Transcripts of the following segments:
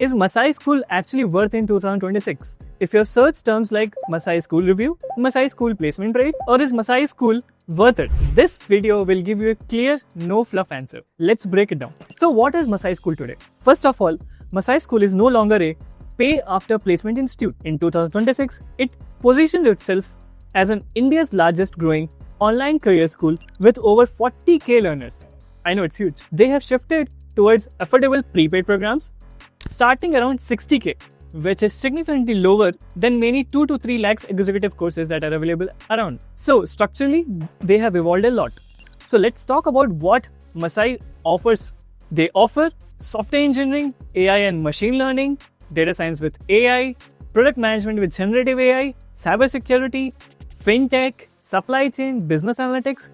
Is Masai School actually worth in 2026? If you search terms like Masai School Review, Masai School Placement Rate, or is Masai School worth it? This video will give you a clear, no fluff answer. Let's break it down. So what is Masai School today? First of all, Masai School is no longer a pay after placement institute. In 2026, it positioned itself as an India's largest growing online career school with over 40k learners. I know it's huge. They have shifted towards affordable prepaid programs starting around 60k, which is significantly lower than many 2 to 3 lakhs executive courses that are available around. So structurally, they have evolved a lot. So let's talk about what Masai offers. They offer software engineering, AI and machine learning, data science with AI, product management with generative AI, cybersecurity, fintech, supply chain, business analytics.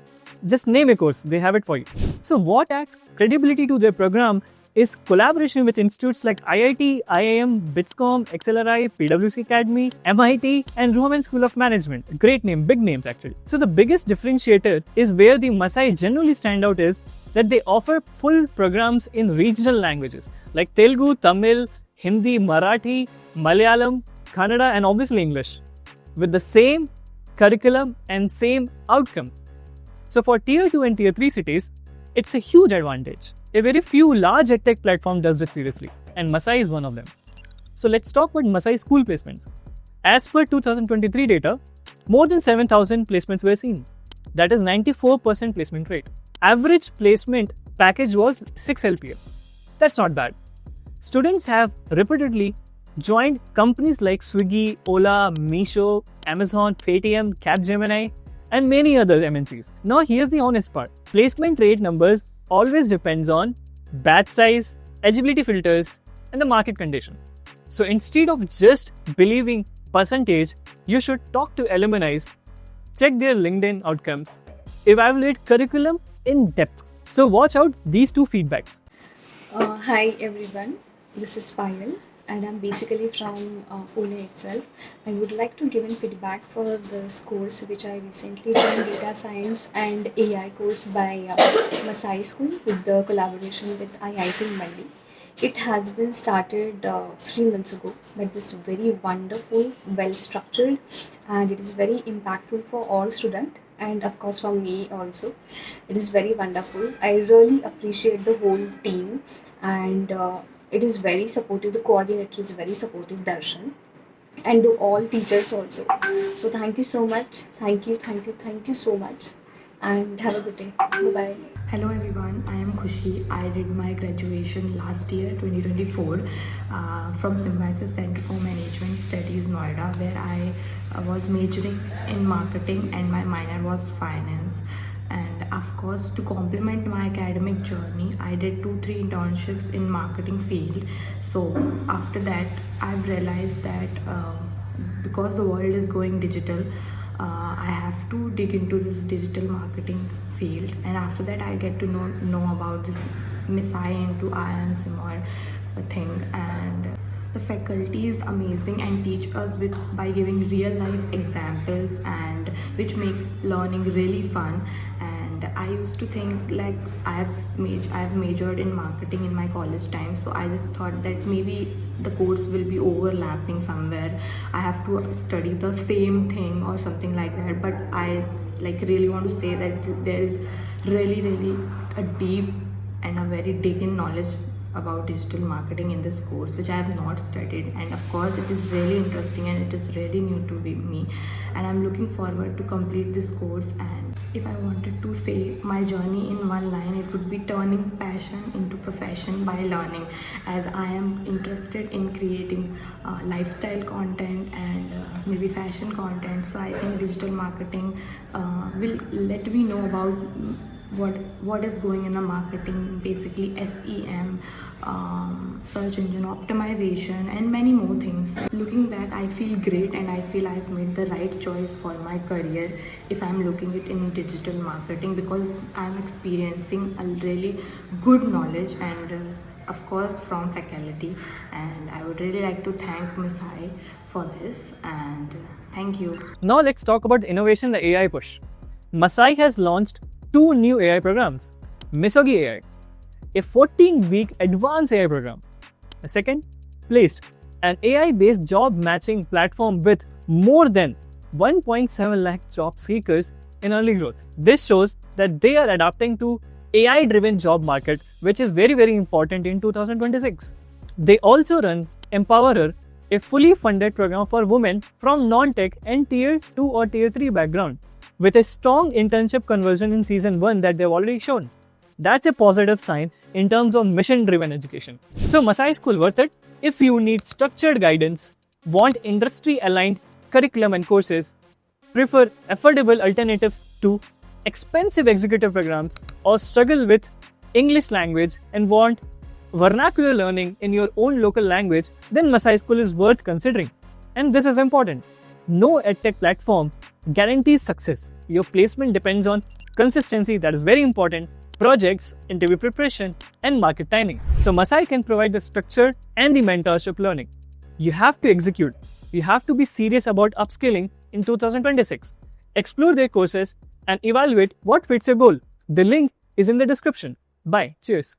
Just name a course, they have it for you. So what adds credibility to their program is collaboration with institutes like IIT, IIM, BITSCOM, XLRI, PwC Academy, MIT, and Roman School of Management. Great name, big names actually. So the biggest differentiator is where the Masai generally stand out is that they offer full programs in regional languages like Telugu, Tamil, Hindi, Marathi, Malayalam, Kannada, and obviously English, with the same curriculum and same outcome. So for tier 2 and tier 3 cities, it's a huge advantage. A very few large edtech platform does it seriously, and Masai is one of them. So let's talk about Masai school placements. As per 2023 data, more than 7,000 placements were seen. That is 94% placement rate. Average placement package was 6 LPA. That's not bad. Students have repeatedly joined companies like Swiggy, Ola, Meesho, Amazon, Paytm, Capgemini, and many other MNCs. Now here's the honest part. Placement rate numbers always depends on batch size, eligibility filters, and the market condition. So instead of just believing percentage, you should talk to alumni, check their LinkedIn outcomes, evaluate curriculum in depth. So watch out these two feedbacks. Hi everyone, this is Payal and I'm basically from Ola itself. I would like to give in feedback for this course which I recently joined, data science and AI course by Masai School with the collaboration with IIT Mumbai. It has been started 3 months ago, but this is very wonderful, well structured, and it is very impactful for all students and of course for me also. It is very wonderful. I really appreciate the whole team and it is very supportive. The coordinator is very supportive, Darshan, and to all teachers also. So thank you so much. Thank you so much, and have a good day. Bye bye. Hello everyone, I am Khushi. I did my graduation last year 2024 from Symbiosis Center for Management Studies Noida, where I was majoring in marketing and my minor was finance. And of course, to complement my academic journey, I did 2-3 internships in marketing field. So after that, I've realized that because the world is going digital, I have to dig into this digital marketing field, and after that I get to know about this Masai into IIM Simor thing, and the faculty is amazing and teach us by giving real life examples, and which makes learning really fun. And I used to think like I've majored in marketing in my college time, so I just thought that maybe the course will be overlapping somewhere. I have to study the same thing or something like that. But I really want to say that there is really a deep and a very dig in knowledge about digital marketing in this course, which I have not studied, and of course it is really interesting and it is really new to me, and I'm looking forward to complete this course. And if I wanted to say my journey in one line, it would be turning passion into profession by learning, as I am interested in creating lifestyle content and maybe fashion content. So I think digital marketing will let me know about what is going in the marketing, basically SEM, search engine optimization, and many more things. Looking back, I feel great and I feel I've made the right choice for my career if I'm looking it in digital marketing, because I'm experiencing a really good knowledge and of course from faculty, and I would really like to thank Masai for this, and thank you. Now let's talk about innovation, the AI push. Masai has launched 2 new AI programs. Misogi AI, a 14-week advanced AI program. The second, placed, an AI-based job matching platform with more than 1.7 lakh job seekers in early growth. This shows that they are adapting to AI-driven job market, which is very, very important in 2026. They also run Empowerer, a fully funded program for women from non-tech and Tier 2 or Tier 3 background, with a strong internship conversion in Season 1 that they've already shown. That's a positive sign in terms of mission-driven education. So Masai School worth it? If you need structured guidance, want industry-aligned curriculum and courses, prefer affordable alternatives to expensive executive programs, or struggle with English language and want vernacular learning in your own local language, then Masai School is worth considering. And this is important. No edtech platform guarantees success. Your placement depends on consistency, that is very important, projects, interview preparation, and market timing. So Masai can provide the structure and the mentorship learning. You have to execute. You have to be serious about upskilling in 2026. Explore their courses and evaluate what fits your goal. The link is in the description. Bye. Cheers.